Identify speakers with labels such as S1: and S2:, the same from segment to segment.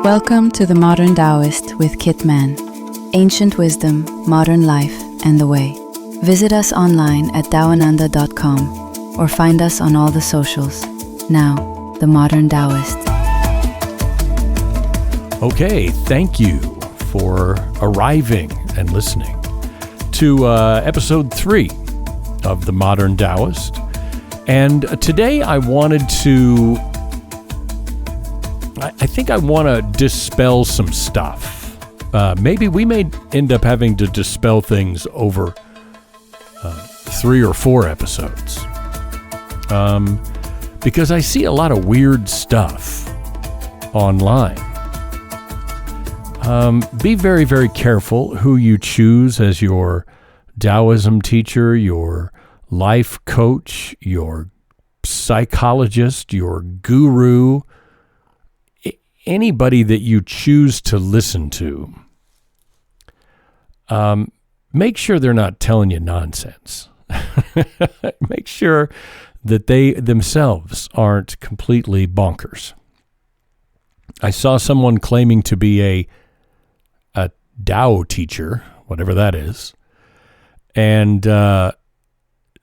S1: Welcome to the Modern Taoist with Kit Man. Ancient wisdom, modern life, and the way. Visit us online at taoananda.com or find us on all the socials. Now, the Modern Taoist.
S2: Okay, thank you for arriving and listening to episode 3 of the Modern Taoist. And today I wanted to, I think I want to dispel some stuff. Maybe we may end up having to dispel things over 3 or 4 episodes. Because I see a lot of weird stuff online. Be very, very careful who you choose as your Taoism teacher, your life coach, your psychologist, your guru, anybody that you choose to listen to. Make sure they're not telling you nonsense. Make sure that they themselves aren't completely bonkers. I saw someone claiming to be a Tao teacher, whatever that is, and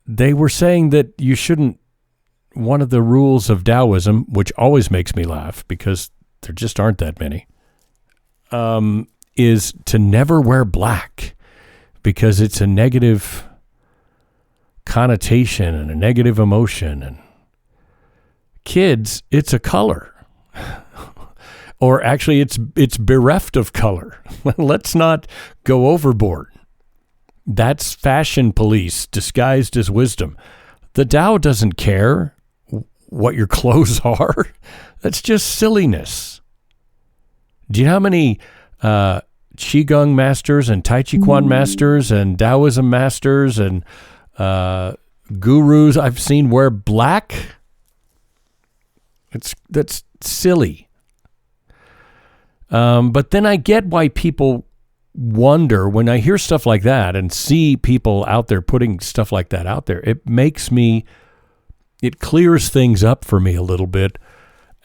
S2: they were saying that you shouldn't, one of the rules of Taoism, which always makes me laugh because there just aren't that many, is to never wear black because it's a negative connotation and a negative emotion. And kids, it's a color. Or actually, it's bereft of color. Let's not go overboard. That's fashion police disguised as wisdom. The Tao doesn't care what your clothes are. That's just silliness. Do you know how many Qigong masters and Tai Chi Quan masters and Taoism masters and gurus I've seen wear black? That's silly. But then I get why people wonder when I hear stuff like that and see people out there putting stuff like that out there. It clears things up for me a little bit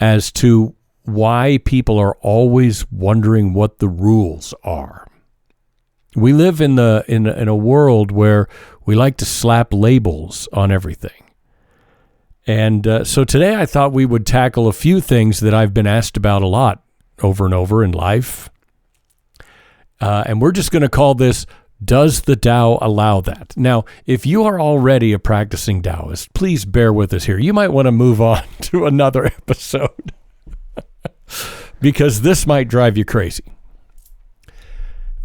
S2: as to why people are always wondering what the rules are. We live in a world where we like to slap labels on everything. And so today I thought we would tackle a few things that I've been asked about a lot over and over in life. And we're just going to call this, Does the Tao Allow That? Now, if you are already a practicing Taoist, please bear with us here. You might want to move on to another episode because this might drive you crazy.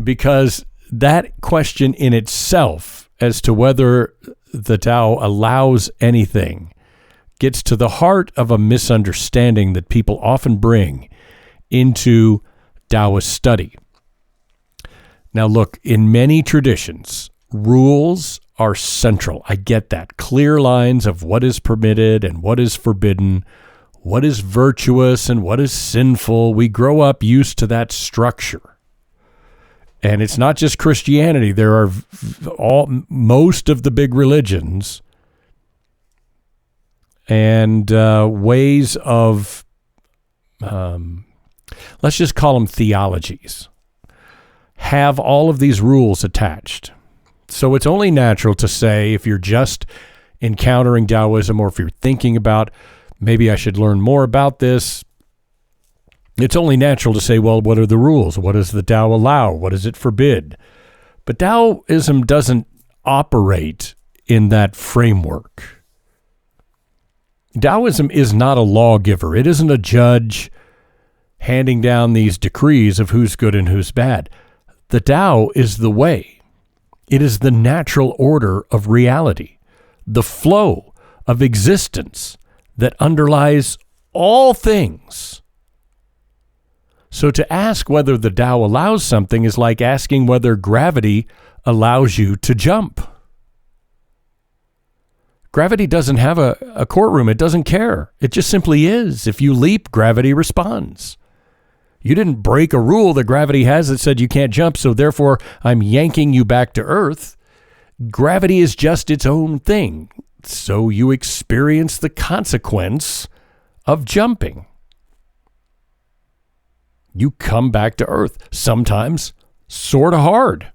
S2: Because that question in itself as to whether the Tao allows anything gets to the heart of a misunderstanding that people often bring into Taoist study. Now look, in many traditions, rules are central. I get that. Clear lines of what is permitted and what is forbidden, what is virtuous and what is sinful. We grow up used to that structure. And it's not just Christianity. There are most of the big religions and ways of let's just call them theologies, have all of these rules attached. So it's only natural to say, if you're just encountering Taoism or if you're thinking about, maybe I should learn more about this, it's only natural to say, well, what are the rules? What does the Tao allow? What does it forbid? But Taoism doesn't operate in that framework. Taoism is not a lawgiver. It isn't a judge handing down these decrees of who's good and who's bad. The Tao is the way. It is the natural order of reality, the flow of existence that underlies all things. So to ask whether the Tao allows something is like asking whether gravity allows you to jump. Gravity doesn't have a courtroom. It doesn't care. It just simply is. If you leap, gravity responds. You didn't break a rule that gravity has that said you can't jump, so therefore I'm yanking you back to Earth. Gravity is just its own thing. So you experience the consequence of jumping. You come back to earth, sometimes sort of hard.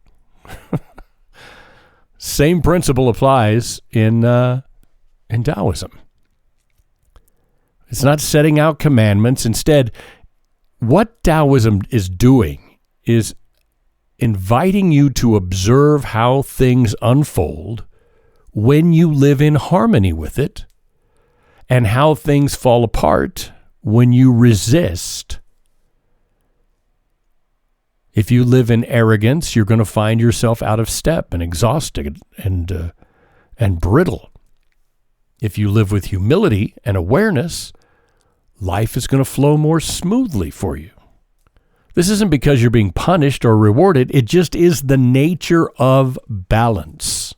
S2: Same principle applies in Taoism. It's not setting out commandments. Instead, what Taoism is doing is inviting you to observe how things unfold when you live in harmony with it, and how things fall apart when you resist. If you live in arrogance, you're going to find yourself out of step and exhausted and brittle. If you live with humility and awareness, life is going to flow more smoothly for you. This isn't because you're being punished or rewarded. It just is the nature of balance.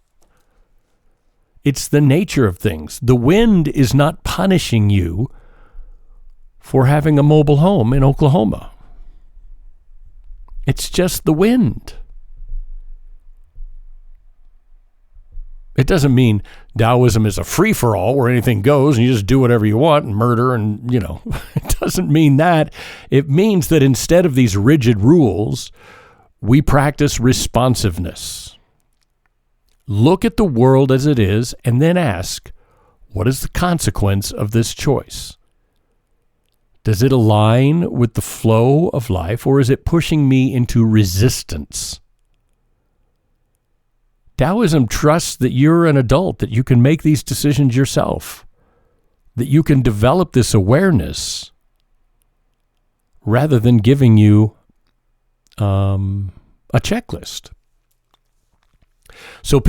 S2: It's the nature of things. The wind is not punishing you for having a mobile home in Oklahoma. It's just the wind. It doesn't mean Taoism is a free-for-all where anything goes and you just do whatever you want and murder and, it doesn't mean that. It means that instead of these rigid rules, we practice responsiveness. Look at the world as it is and then ask, what is the consequence of this choice? Does it align with the flow of life, or is it pushing me into resistance? Taoism trusts that you're an adult, that you can make these decisions yourself, that you can develop this awareness rather than giving you a checklist. So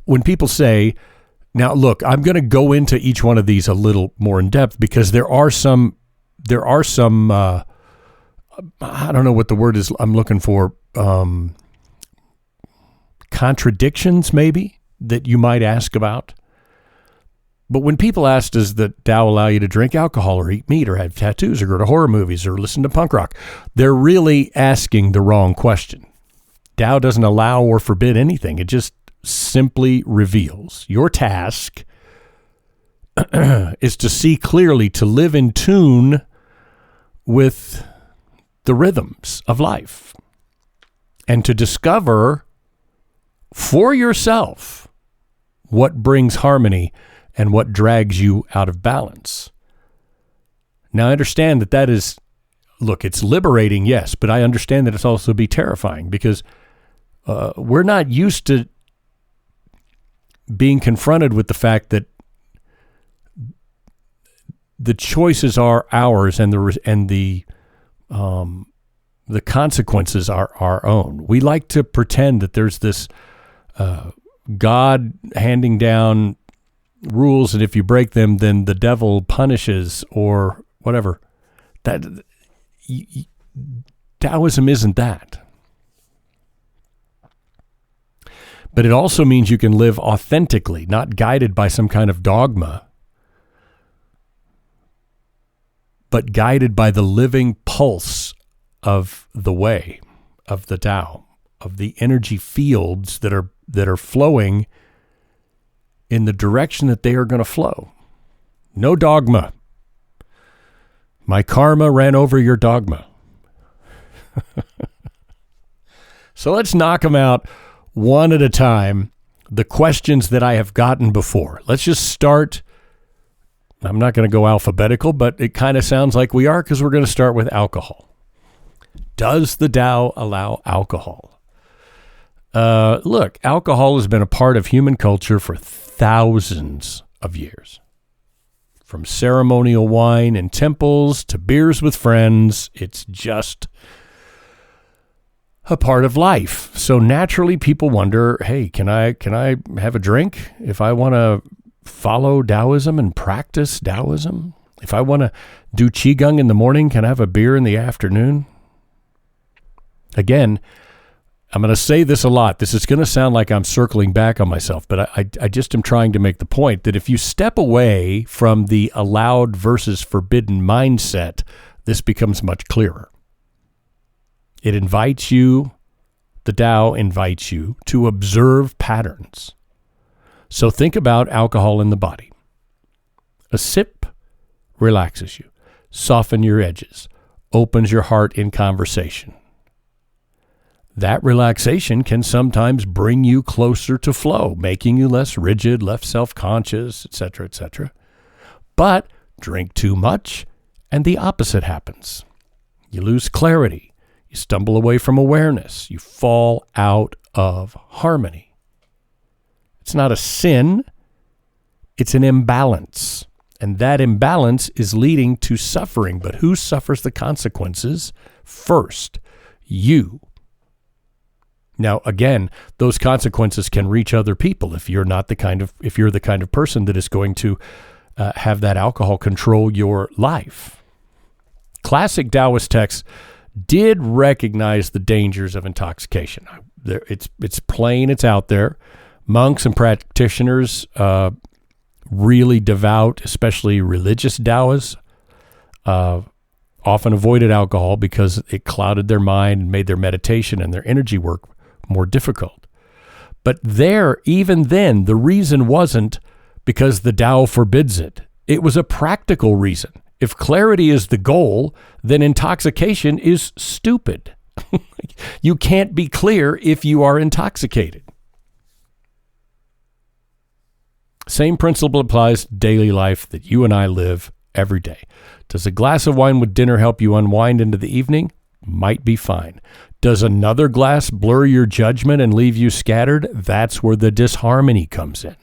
S2: when people say, now look, I'm going to go into each one of these a little more in depth because there are some I don't know what the word is I'm looking for, contradictions maybe that you might ask about. But when people ask, does the Tao allow you to drink alcohol or eat meat or have tattoos or go to horror movies or listen to punk rock, they're really asking the wrong question. Tao doesn't allow or forbid anything. It just simply reveals. Your task is to see clearly, to live in tune with the rhythms of life, and to discover for yourself what brings harmony and what drags you out of balance. Now, I understand that is, look, it's liberating, yes, but I understand that it's also be terrifying because we're not used to being confronted with the fact that the choices are ours and the consequences are our own. We like to pretend that there's this God handing down rules, and if you break them, then the devil punishes or whatever. Taoism isn't that. But it also means you can live authentically, not guided by some kind of dogma, but guided by the living pulse of the way, of the Tao, of the energy fields that are flowing in the direction that they are going to flow. No dogma. My karma ran over your dogma. So let's knock them out one at a time, the questions that I have gotten before. Let's just start. I'm not going to go alphabetical, but it kind of sounds like we are because we're going to start with alcohol. Does the Tao allow alcohol? Look, alcohol has been a part of human culture for thousands of years. From ceremonial wine in temples to beers with friends, it's just a part of life. So naturally people wonder, hey, can I have a drink if I want to follow Taoism and practice Taoism? If I want to do Qigong in the morning, can I have a beer in the afternoon? Again, I'm going to say this a lot. This is going to sound like I'm circling back on myself, but I just am trying to make the point that if you step away from the allowed versus forbidden mindset, this becomes much clearer. It invites you, the Tao invites you to observe patterns. So think about alcohol in the body. A sip relaxes you, soften your edges, opens your heart in conversation. That relaxation can sometimes bring you closer to flow, making you less rigid, less self-conscious, etc., etc. But drink too much, and the opposite happens. You lose clarity. You stumble away from awareness. You fall out of harmony. It's not a sin. It's an imbalance. And that imbalance is leading to suffering. But who suffers the consequences first? You. Now, again, those consequences can reach other people if you're the kind of person that is going to have that alcohol control your life. Classic Taoist texts did recognize the dangers of intoxication. It's plain, it's out there. Monks and practitioners, really devout, especially religious Taoists, often avoided alcohol because it clouded their mind and made their meditation and their energy work more difficult. But even then, the reason wasn't because the Tao forbids it. It was a practical reason. If clarity is the goal, then intoxication is stupid. You can't be clear if you are intoxicated. Same principle applies to daily life that you and I live every day. Does a glass of wine with dinner help you unwind into the evening? Might be fine. Does another glass blur your judgment and leave you scattered? That's where the disharmony comes in.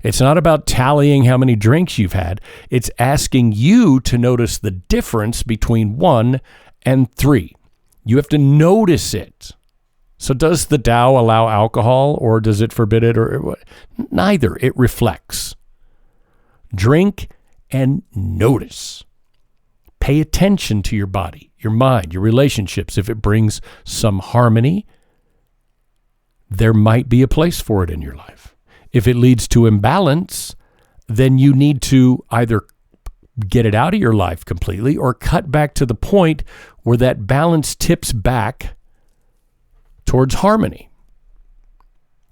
S2: It's not about tallying how many drinks you've had. It's asking you to notice the difference between 1 and 3. You have to notice it. So does the Tao allow alcohol or does it forbid it? Or neither. It reflects. Drink and notice. Pay attention to your body, your mind, your relationships. If it brings some harmony, there might be a place for it in your life. If it leads to imbalance, then you need to either get it out of your life completely or cut back to the point where that balance tips back towards harmony.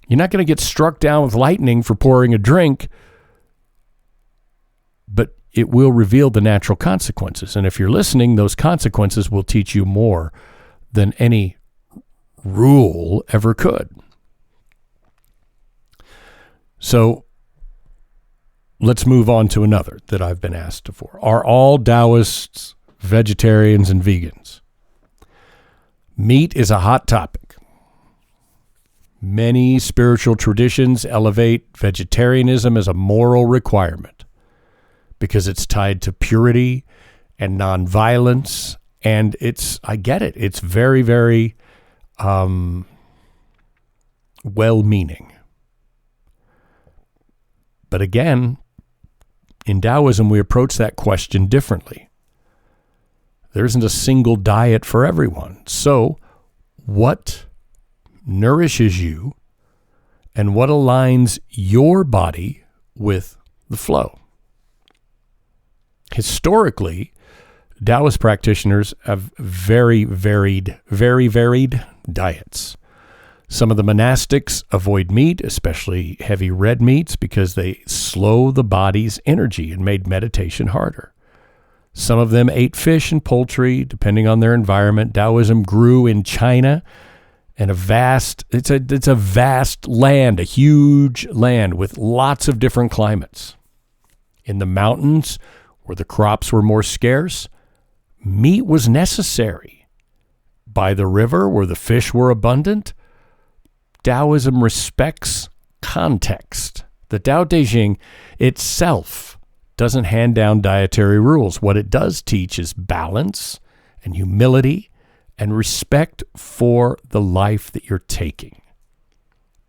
S2: You're not going to get struck down with lightning for pouring a drink, but it will reveal the natural consequences. And if you're listening, those consequences will teach you more than any rule ever could. So let's move on to another that I've been asked before. Are all Taoists vegetarians and vegans? Meat is a hot topic. Many spiritual traditions elevate vegetarianism as a moral requirement because it's tied to purity and nonviolence. And I get it. It's very, very well-meaning. But again, in Taoism, we approach that question differently. There isn't a single diet for everyone. So what nourishes you and what aligns your body with the flow? Historically, Taoist practitioners have very varied diets. Some of the monastics avoid meat, especially heavy red meats, because they slow the body's energy and made meditation harder. Some of them ate fish and poultry, depending on their environment. Taoism grew in China, and it's a vast land, a huge land with lots of different climates. In the mountains, where the crops were more scarce, meat was necessary. By the river, where the fish were abundant, Taoism respects context. The Tao Te Ching itself doesn't hand down dietary rules. What it does teach is balance and humility and respect for the life that you're taking.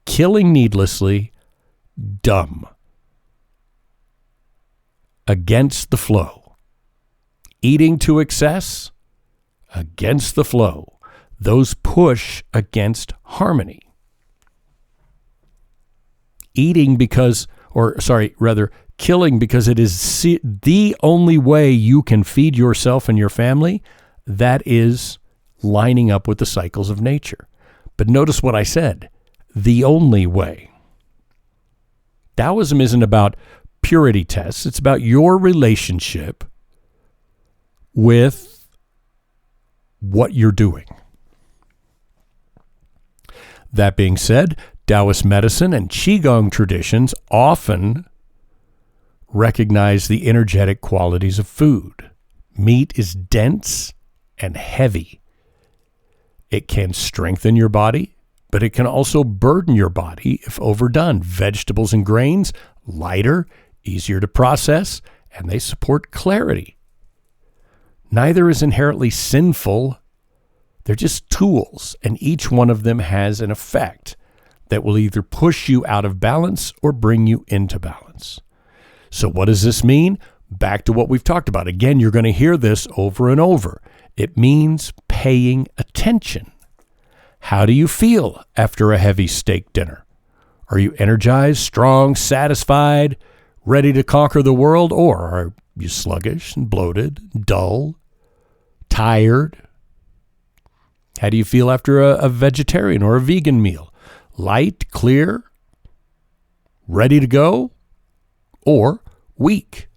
S2: Killing needlessly, dumb. Against the flow. Eating to excess, against the flow. Those push against harmony. Killing because it is the only way you can feed yourself and your family, that is lining up with the cycles of nature. But notice what I said, the only way. Taoism isn't about purity tests. It's about your relationship with what you're doing. That being said, Taoist medicine and Qigong traditions often recognize the energetic qualities of food. Meat is dense and heavy. It can strengthen your body, but it can also burden your body if overdone. Vegetables and grains, lighter, easier to process, and they support clarity. Neither is inherently sinful. They're just tools, and each one of them has an effect that will either push you out of balance or bring you into balance. So what does this mean? Back to what we've talked about. Again, you're going to hear this over and over. It means paying attention. How do you feel after a heavy steak dinner? Are you energized, strong, satisfied, ready to conquer the world? Or are you sluggish and bloated, dull, tired? How do you feel after a vegetarian or a vegan meal? Light, clear, ready to go, or weak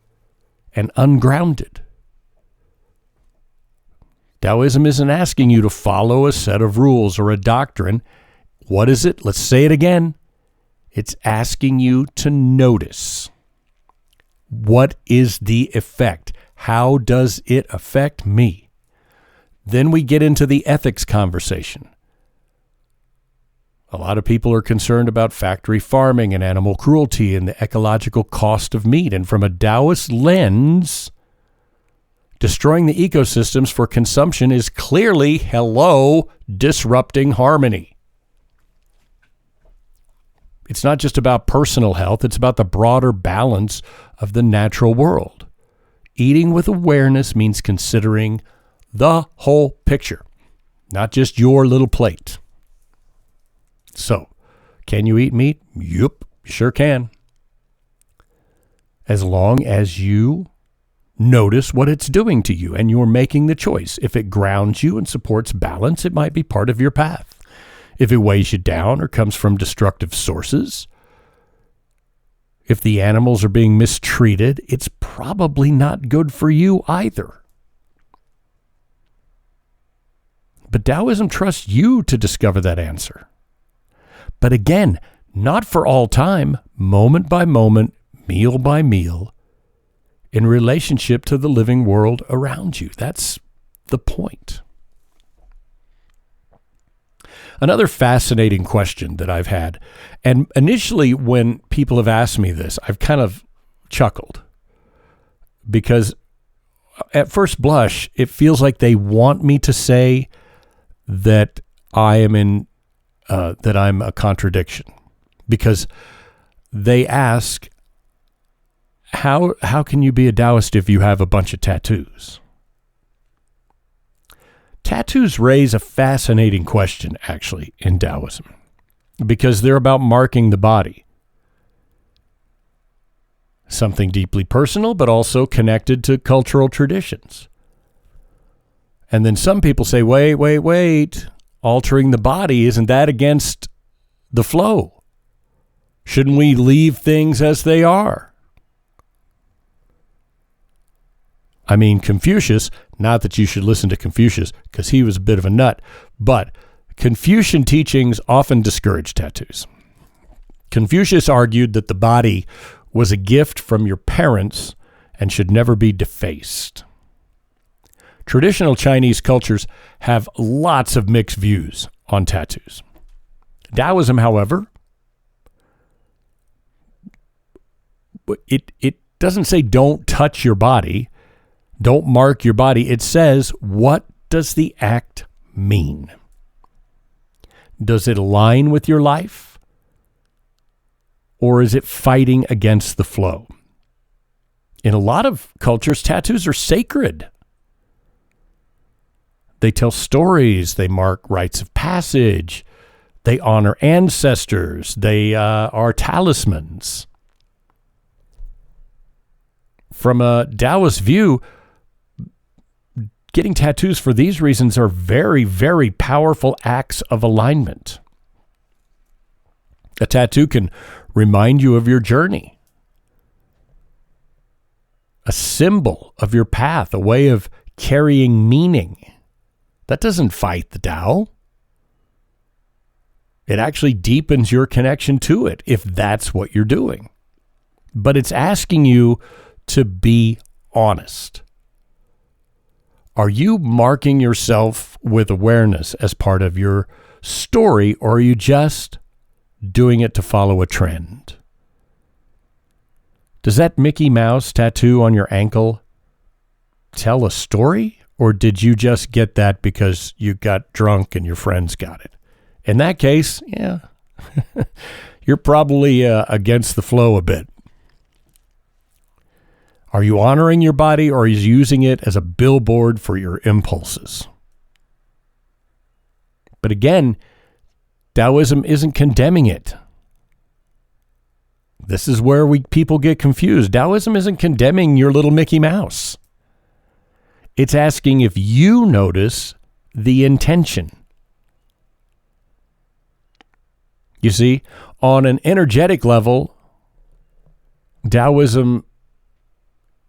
S2: and ungrounded? Taoism isn't asking you to follow a set of rules or a doctrine. What is it? Let's say it again. It's asking you to notice. What is the effect? How does it affect me? Then we get into the ethics conversation. A lot of people are concerned about factory farming and animal cruelty and the ecological cost of meat. And from a Taoist lens, destroying the ecosystems for consumption is clearly, disrupting harmony. It's not just about personal health, it's about the broader balance of the natural world. Eating with awareness means considering the whole picture, not just your little plate. So, can you eat meat? Yup, sure can. As long as you notice what it's doing to you and you're making the choice. If it grounds you and supports balance, it might be part of your path. If it weighs you down or comes from destructive sources, if the animals are being mistreated, it's probably not good for you either. But Taoism trusts you to discover that answer. But again, not for all time, moment by moment, meal by meal, in relationship to the living world around you. That's the point. Another fascinating question that I've had, and initially when people have asked me this, I've kind of chuckled because at first blush, it feels like they want me to say that I'm a contradiction, because they ask, how can you be a Taoist if you have a bunch of tattoos? Tattoos raise a fascinating question, actually, in Taoism, because they're about marking the body. Something deeply personal, but also connected to cultural traditions. And then some people say, wait, altering the body, isn't that against the flow? Shouldn't we leave things as they are? I mean, Confucius, not that you should listen to Confucius because he was a bit of a nut, but Confucian teachings often discourage tattoos. Confucius argued that the body was a gift from your parents and should never be defaced. Traditional Chinese cultures have lots of mixed views on tattoos. Taoism, however, it doesn't say don't touch your body, don't mark your body. It says, what does the act mean? Does it align with your life? Or is it fighting against the flow? In a lot of cultures, tattoos are sacred. They tell stories, they mark rites of passage, they honor ancestors, they are talismans. From a Taoist view, getting tattoos for these reasons are very, very powerful acts of alignment. A tattoo can remind you of your journey, a symbol of your path, a way of carrying meaning That doesn't fight the Tao. It actually deepens your connection to it if that's what you're doing. But it's asking you to be honest. Are you marking yourself with awareness as part of your story, or are you just doing it to follow a trend? Does that Mickey Mouse tattoo on your ankle tell a story, or did you just get that because you got drunk and your friends got it? In that case, yeah, you're probably against the flow a bit. Are you honoring your body, or are you using it as a billboard for your impulses? But again, Taoism isn't condemning it. This is where people get confused. Taoism isn't condemning your little Mickey Mouse. It's asking if you notice the intention. You see, on an energetic level, Taoism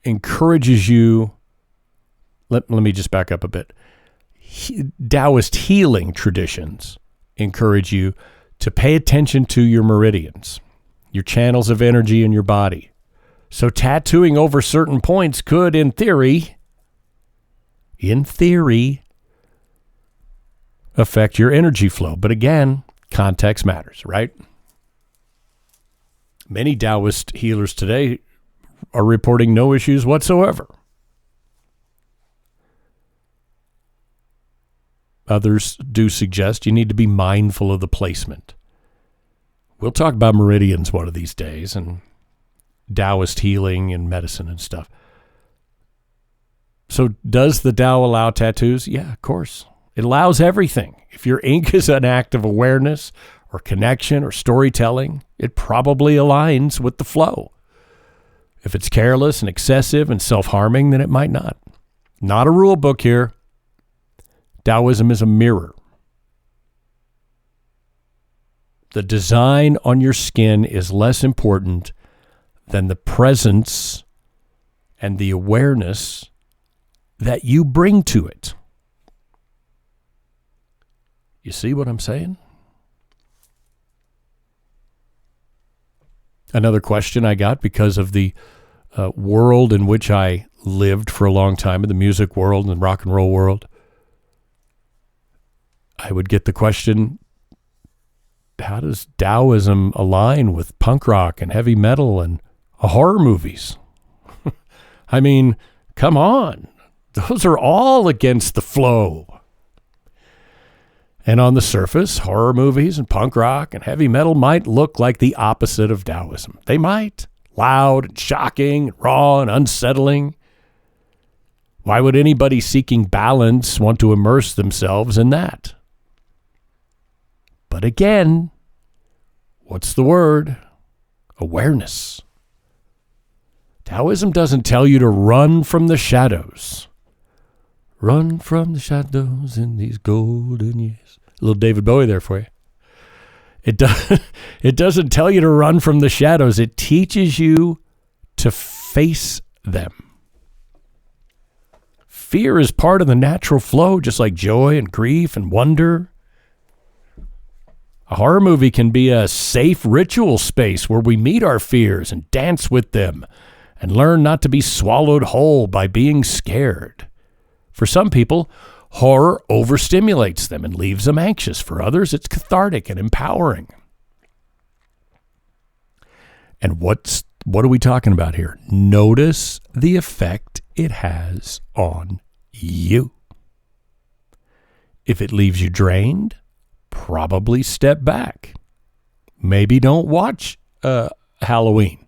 S2: encourages you. Let me just back up a bit. Taoist healing traditions encourage you to pay attention to your meridians, your channels of energy in your body. So tattooing over certain points could, in theory, affect your energy flow. But again, context matters, right? Many Taoist healers today are reporting no issues whatsoever. Others do suggest you need to be mindful of the placement. We'll talk about meridians one of these days and Taoist healing and medicine and stuff. So does the Tao allow tattoos? Yeah, of course. It allows everything. If your ink is an act of awareness or connection or storytelling, it probably aligns with the flow. If it's careless and excessive and self-harming, then it might not. Not a rule book here. Taoism is a mirror. The design on your skin is less important than the presence and the awareness that you bring to it. You see what I'm saying? Another question I got because of the world in which I lived for a long time, in the music world and rock and roll world. I would get the question, how does Taoism align with punk rock and heavy metal and horror movies? I mean, come on. Those are all against the flow. And on the surface, horror movies and punk rock and heavy metal might look like the opposite of Taoism. They might. Loud and shocking, raw and unsettling. Why would anybody seeking balance want to immerse themselves in that? But again, what's the word? Awareness. Taoism doesn't tell you to run from the shadows. Run from the shadows in these golden years. A little David Bowie there for you. It doesn't tell you to run from the shadows. It teaches you to face them. Fear is part of the natural flow, just like joy and grief and wonder. A horror movie can be a safe ritual space where we meet our fears and dance with them and learn not to be swallowed whole by being scared. For some people, horror overstimulates them and leaves them anxious. For others, it's cathartic and empowering. And what are we talking about here? Notice the effect it has on you. If it leaves you drained, probably step back. Maybe don't watch Halloween.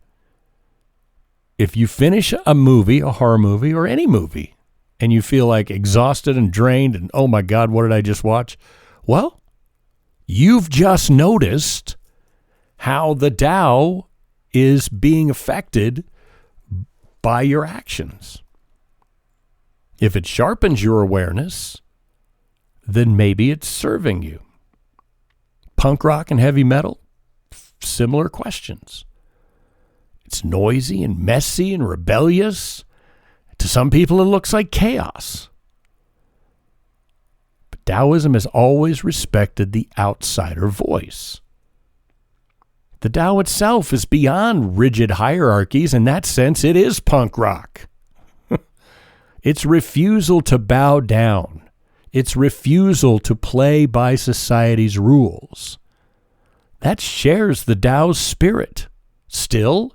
S2: If you finish a movie, a horror movie, or any movie, and you feel like exhausted and drained and, oh my God, what did I just watch? Well, you've just noticed how the Tao is being affected by your actions. If it sharpens your awareness, then maybe it's serving you. Punk rock and heavy metal, similar questions. It's noisy and messy and rebellious. To some people, it looks like chaos. Taoism has always respected the outsider voice. The Tao itself is beyond rigid hierarchies. In that sense, it is punk rock. Its refusal to bow down, its refusal to play by society's rules, that shares the Tao's spirit. Still,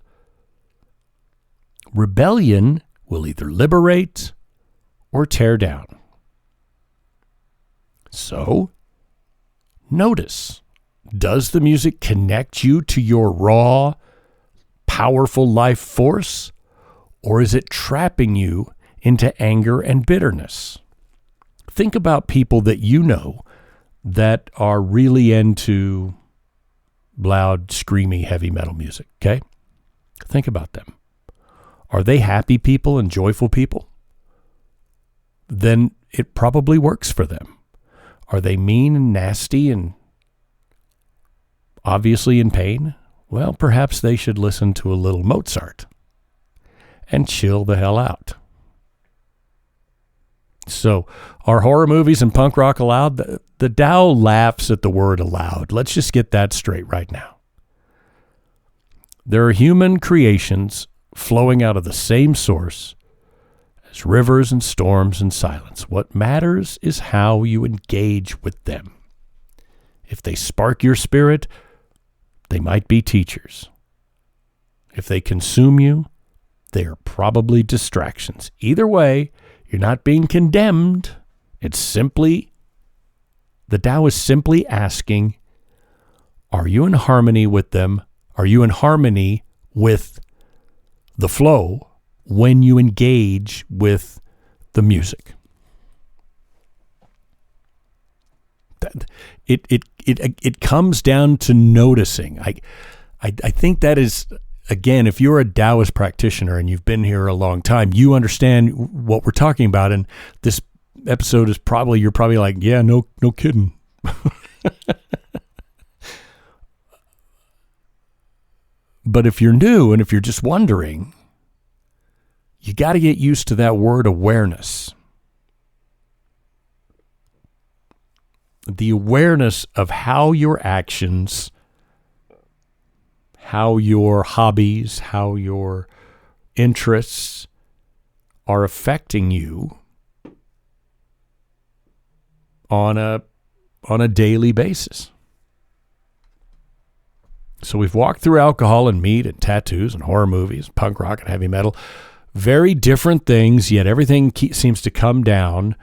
S2: rebellion will either liberate or tear down. So, notice, does the music connect you to your raw, powerful life force, or is it trapping you into anger and bitterness? Think about people that you know that are really into loud, screamy, heavy metal music, okay? Think about them. Are they happy people and joyful people? Then it probably works for them. Are they mean and nasty and obviously in pain? Well, perhaps they should listen to a little Mozart and chill the hell out. So, are horror movies and punk rock allowed? The Tao laughs at the word allowed. Let's just get that straight right now. There are human creations flowing out of the same source as rivers and storms and silence. What matters is how you engage with them. If they spark your spirit, they might be teachers. If they consume you, they are probably distractions. Either way, you're not being condemned. It's simply, the Tao is simply asking, are you in harmony with them? Are you in harmony with the flow when you engage with the music? It comes down to noticing. I think that is, again, if you're a Taoist practitioner and you've been here a long time, you understand what we're talking about. And this episode is probably, you're probably like, yeah, no kidding. But if you're new and if you're just wondering, you got to get used to that word awareness. The awareness of how your actions, how your hobbies, how your interests are affecting you on a daily basis. So we've walked through alcohol and meat and tattoos and horror movies, punk rock and heavy metal. Very different things, yet everything seems to come down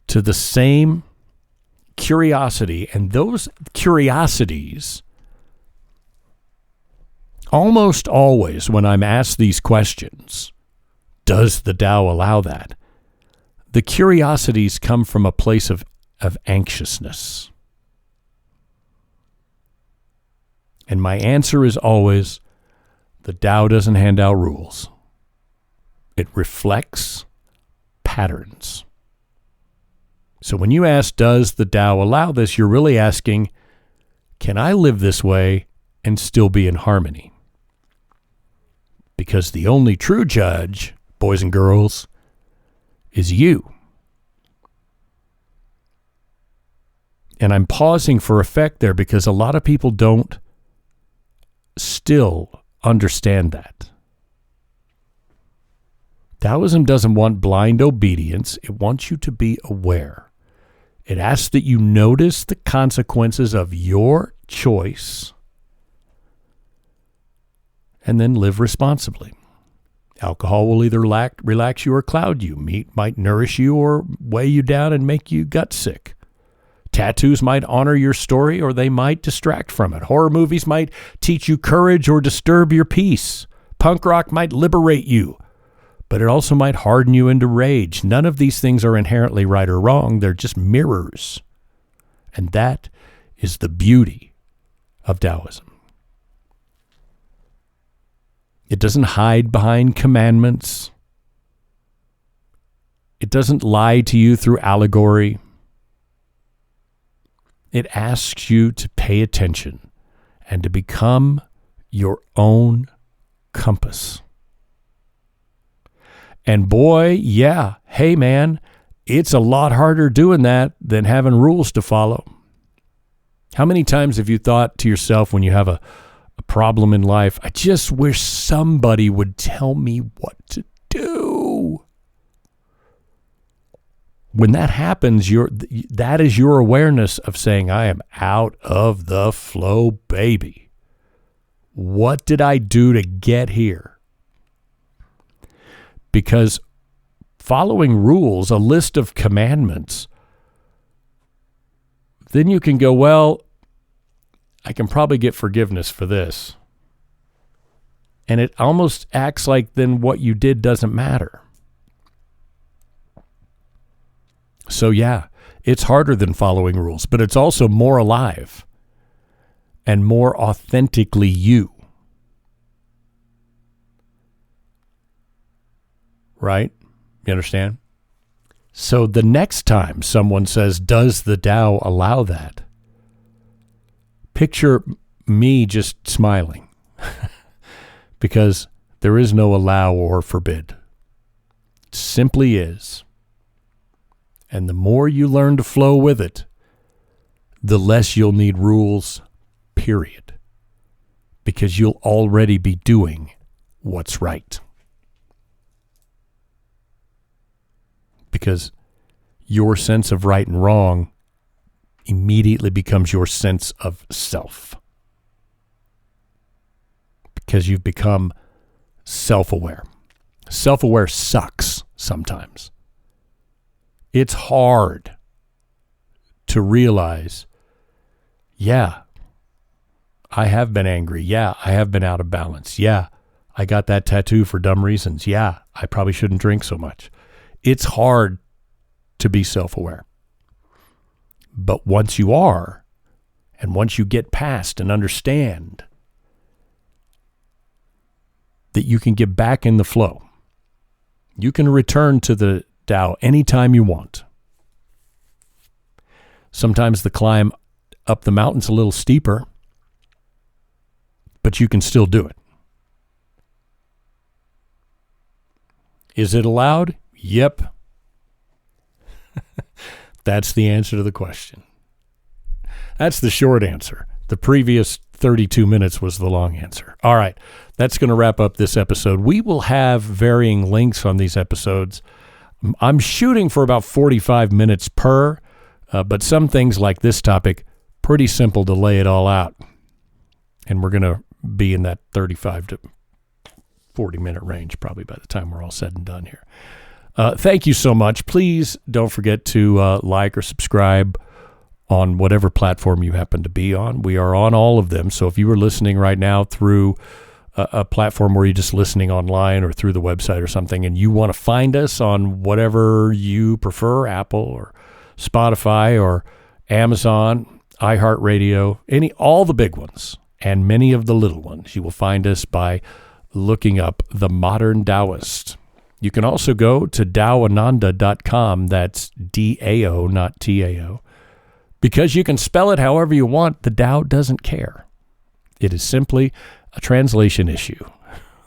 S2: to the same curiosity. And those curiosities, almost always when I'm asked these questions, does the Tao allow that? The curiosities come from a place of anxiousness. And my answer is always, the Tao doesn't hand out rules. It reflects patterns. So when you ask, does the Tao allow this, you're really asking, can I live this way and still be in harmony? Because the only true judge, boys and girls, is you. And I'm pausing for effect there because a lot of people don't still understand that. Taoism doesn't want blind obedience. It wants you to be aware. It asks that you notice the consequences of your choice and then live responsibly. Alcohol will either relax you or cloud you. Meat might nourish you or weigh you down and make you gut sick. Tattoos might honor your story or they might distract from it. Horror movies might teach you courage or disturb your peace. Punk rock might liberate you, but it also might harden you into rage. None of these things are inherently right or wrong. They're just mirrors. And that is the beauty of Taoism. It doesn't hide behind commandments. It doesn't lie to you through allegory. It asks you to pay attention and to become your own compass. And boy, yeah, hey man, it's a lot harder doing that than having rules to follow. How many times have you thought to yourself when you have a problem in life, I just wish somebody would tell me what to do? When that happens, that is your awareness of saying, I am out of the flow, baby. What did I do to get here? Because following rules, a list of commandments, then you can go, well, I can probably get forgiveness for this. And it almost acts like then what you did doesn't matter. So yeah, it's harder than following rules, but it's also more alive and more authentically you. Right? You understand? So the next time someone says, does the Tao allow that? Picture me just smiling because there is no allow or forbid. It simply is. And the more you learn to flow with it, the less you'll need rules, period. Because you'll already be doing what's right. Because your sense of right and wrong immediately becomes your sense of self. Because you've become self-aware. Self-aware sucks sometimes. It's hard to realize, yeah, I have been angry. Yeah, I have been out of balance. Yeah, I got that tattoo for dumb reasons. Yeah, I probably shouldn't drink so much. It's hard to be self-aware. But once you are, and once you get past and understand that you can get back in the flow, you can return to the Tao anytime you want. Sometimes the climb up the mountain's a little steeper, but you can still do it. Is it allowed? Yep. That's the answer to the question. That's the short answer. The previous 32 minutes was the long answer. All right, that's going to wrap up this episode. We will have varying lengths on these episodes. I'm shooting for about 45 minutes per, but some things like this topic, pretty simple to lay it all out. And we're going to be in that 35 to 40-minute range probably by the time we're all said and done here. Thank you so much. Please don't forget to like or subscribe on whatever platform you happen to be on. We are on all of them. So if you were listening right now through a platform where you're just listening online or through the website or something, and you want to find us on whatever you prefer, Apple or Spotify or Amazon, iHeartRadio, all the big ones and many of the little ones, you will find us by looking up the Modern Taoist. You can also go to daoananda.com. That's D-A-O, not T-A-O. Because you can spell it however you want, the Tao doesn't care. It is simply a translation issue.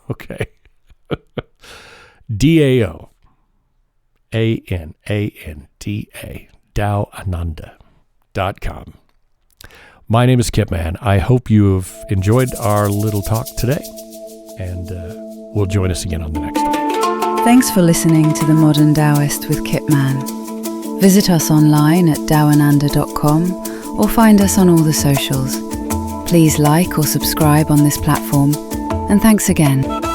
S2: Okay. D-A-O. A-N-A-N-D-A. daoananda.com. My name is Kip Man. I hope you have enjoyed our little talk today. And we'll join us again on the next one.
S1: Thanks for listening to The Modern Taoist with Kip Man. Visit us online at daoananda.com or find us on all the socials. Please like or subscribe on this platform, and thanks again.